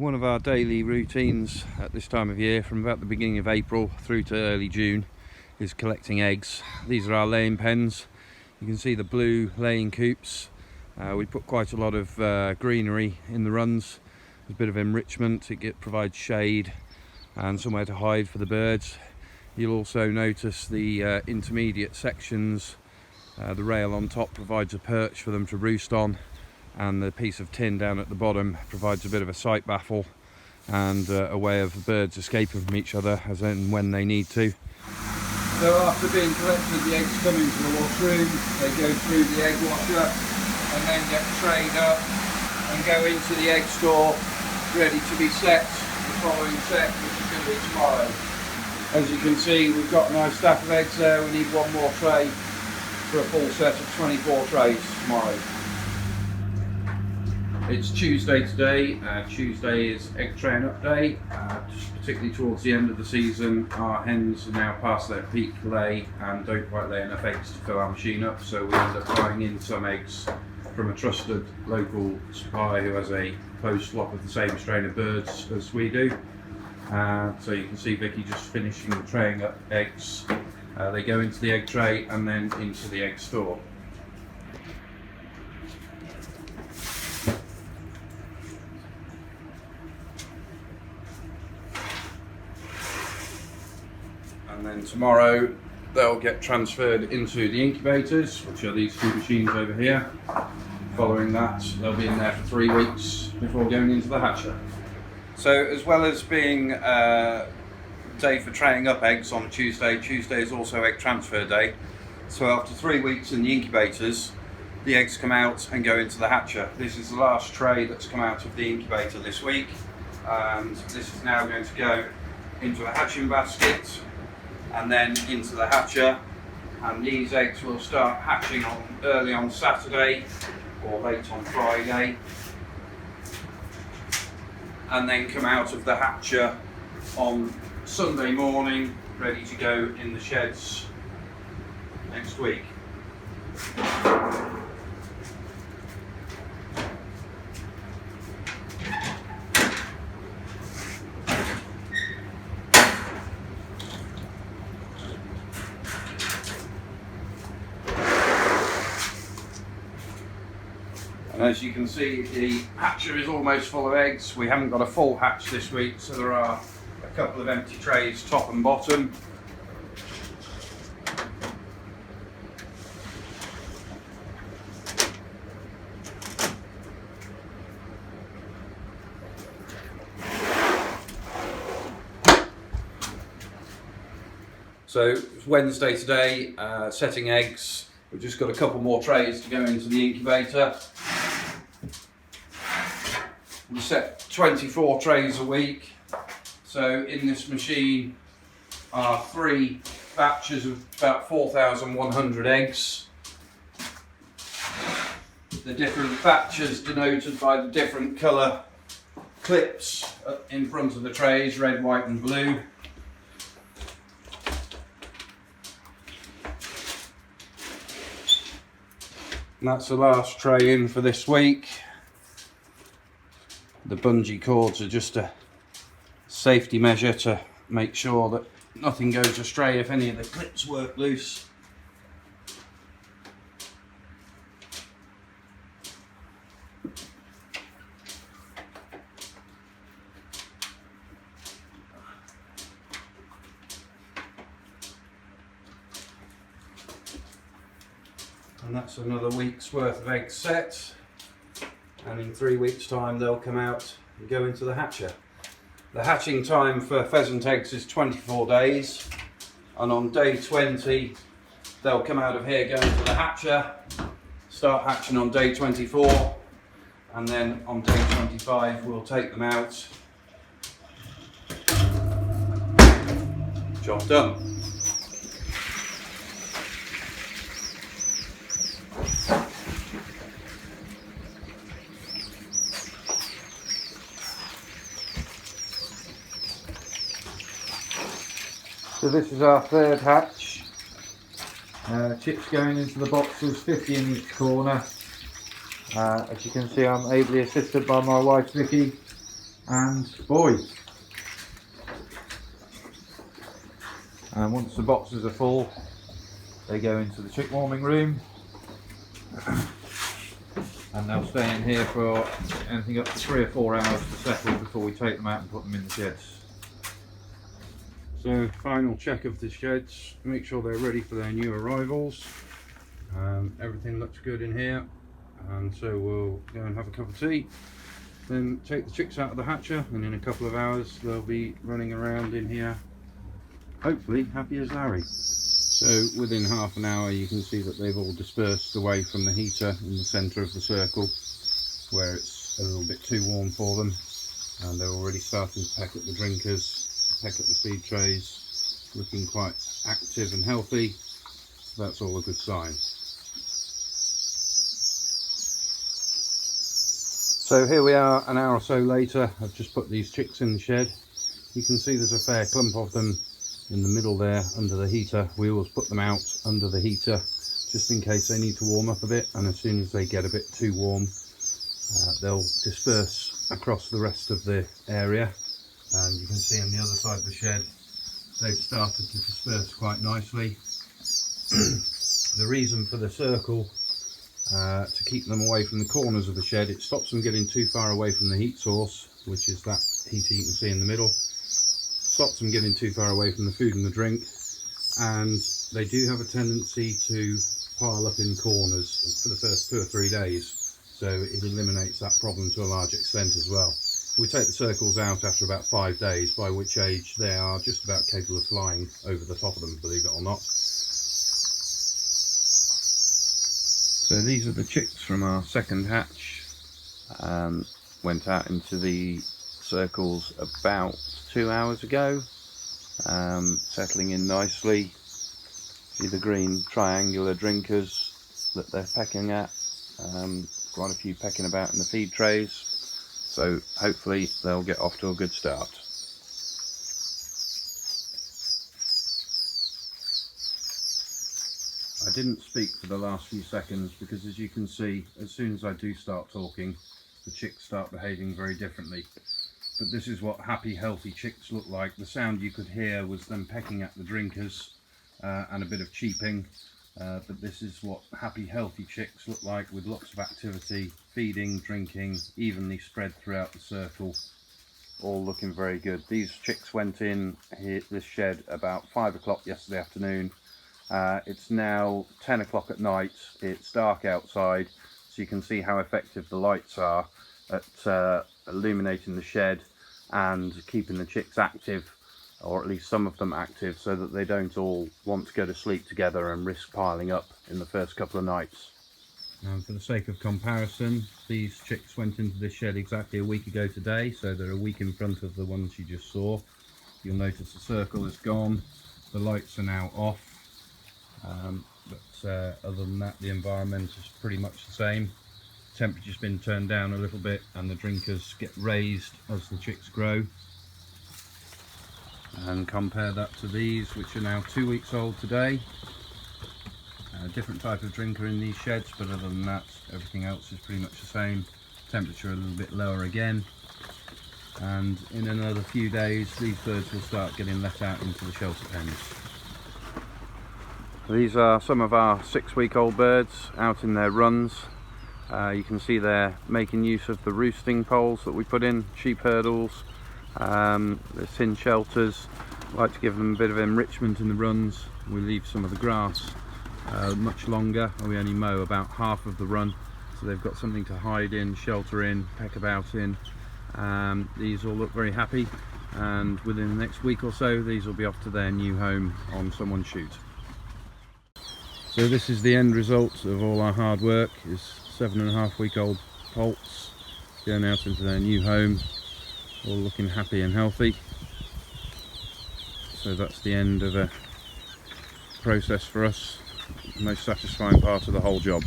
One of our daily routines at this time of year, from about the beginning of April through to early June, is collecting eggs. These are our laying pens. You can see the blue laying coops. We put quite a lot of greenery in the runs. There's a bit of enrichment. It provides shade and somewhere to hide for the birds. You'll also notice the intermediate sections. The rail on top provides a perch for them to roost on, and the piece of tin down at the bottom provides a bit of a sight baffle and a way of the birds escaping from each other as and when they need to. So after being collected, the eggs come into the washroom, they go through the egg washer and then get trayed up and go into the egg store, ready to be set the following set, which is going to be tomorrow. As you can see, we've got a nice stack of eggs there. We need one more tray for a full set of 24 trays tomorrow. It's Tuesday today. Tuesday is egg traying up day. Particularly towards the end of the season, our hens are now past their peak lay and don't quite lay enough eggs to fill our machine up, so we end up buying in some eggs from a trusted local supplier who has a closed flock of the same strain of birds as we do. So you can see Vicky just finishing the traying up eggs. They go into the egg tray and then into the egg store. And then tomorrow they'll get transferred into the incubators, which are these two machines over here. Following that, they'll be in there for 3 weeks before going into the hatcher. So as well as being a day for traying up eggs on Tuesday, Tuesday is also egg transfer day. So after 3 weeks in the incubators, the eggs come out and go into the hatcher. This is the last tray that's come out of the incubator this week, and this is now going to go into a hatching basket and then into the hatcher, and these eggs will start hatching early on Saturday or late on Friday, and then come out of the hatcher on Sunday morning, ready to go in the sheds next week. And as you can see, the hatcher is almost full of eggs. We haven't got a full hatch this week, so there are a couple of empty trays, top and bottom. So it's Wednesday today, setting eggs. We've just got a couple more trays to go into the incubator. We set 24 trays a week. So in this machine are 3 batches of about 4,100 eggs. The different batches denoted by the different colour clips in front of the trays, red, white and blue. And that's the last tray in for this week. The bungee cords are just a safety measure to make sure that nothing goes astray if any of the clips work loose. And that's another week's worth of eggs set, and in 3 weeks time they'll come out and go into the hatcher. The hatching time for pheasant eggs is 24 days, and on day 20 they'll come out of here, go into the hatcher, start hatching on day 24, and then on day 25 we'll take them out. Job done. So this is our third hatch. Chips going into the boxes, 50 in each corner. As you can see, I'm ably assisted by my wife Vicky, and boy. And once the boxes are full, they go into the chick warming room, and they'll stay in here for anything up to 3 or 4 hours to settle before we take them out and put them in the sheds. So final check of the sheds, make sure they're ready for their new arrivals. Everything looks good in here, and so we'll go and have a cup of tea, then take the chicks out of the hatcher, and in a couple of hours they'll be running around in here, hopefully happy as Larry. So within half an hour you can see that they've all dispersed away from the heater in the centre of the circle, where it's a little bit too warm for them, and they're already starting to peck at the drinkers, peck at the feed trays, looking quite active and healthy. That's all a good sign. So here we are an hour or so later. I've just put these chicks in the shed. You can see there's a fair clump of them in the middle there under the heater. We always put them out under the heater just in case they need to warm up a bit, and as soon as they get a bit too warm they'll disperse across the rest of the area. And you can see on the other side of the shed they've started to disperse quite nicely. The reason for the circle, to keep them away from the corners of the shed, it stops them getting too far away from the heat source, which is that heater you can see in the middle. Stops them getting too far away from the food and the drink, and they do have a tendency to pile up in corners for the first 2 or 3 days, so it eliminates that problem to a large extent as well. We take the circles out after about 5 days, by which age they are just about capable of flying over the top of them, believe it or not. So these are the chicks from our second hatch. Went out into the circles about 2 hours ago, settling in nicely. See the green triangular drinkers that they're pecking at, quite a few pecking about in the feed trays, so hopefully they'll get off to a good start. I didn't speak for the last few seconds because, as you can see, as soon as I do start talking, the chicks start behaving very differently. But this is what happy, healthy chicks look like. The sound you could hear was them pecking at the drinkers and a bit of cheeping. But this is what happy, healthy chicks look like, with lots of activity, feeding, drinking, evenly spread throughout the circle, all looking very good. These chicks went in here, this shed, about 5 o'clock yesterday afternoon. It's now 10 o'clock at night. It's dark outside, so you can see how effective the lights are at illuminating the shed and keeping the chicks active, or at least some of them active, so that they don't all want to go to sleep together and risk piling up in the first couple of nights. And for the sake of comparison, these chicks went into this shed exactly a week ago today, so they're a week in front of the ones you just saw. You'll notice the circle is gone, the lights are now off, but other than that the environment is pretty much the same. Temperature's been turned down a little bit and the drinkers get raised as the chicks grow. And compare that to these, which are now 2 weeks old today. A different type of drinker in these sheds, but other than that everything else is pretty much the same. Temperature a little bit lower again, and in another few days these birds will start getting let out into the shelter pens. These are some of our 6-week-old birds out in their runs. You can see they're making use of the roosting poles that we put in, sheep hurdles, the tin shelters. I like to give them a bit of enrichment in the runs. We leave some of the grass much longer, and we only mow about half of the run, so they've got something to hide in, shelter in, peck about in. These all look very happy, and within the next week or so these will be off to their new home on someone's shoot. So this is the end result of all our hard work, is 7.5-week-old Poults going out into their new home, all looking happy and healthy. So that's the end of a process for us, the most satisfying part of the whole job.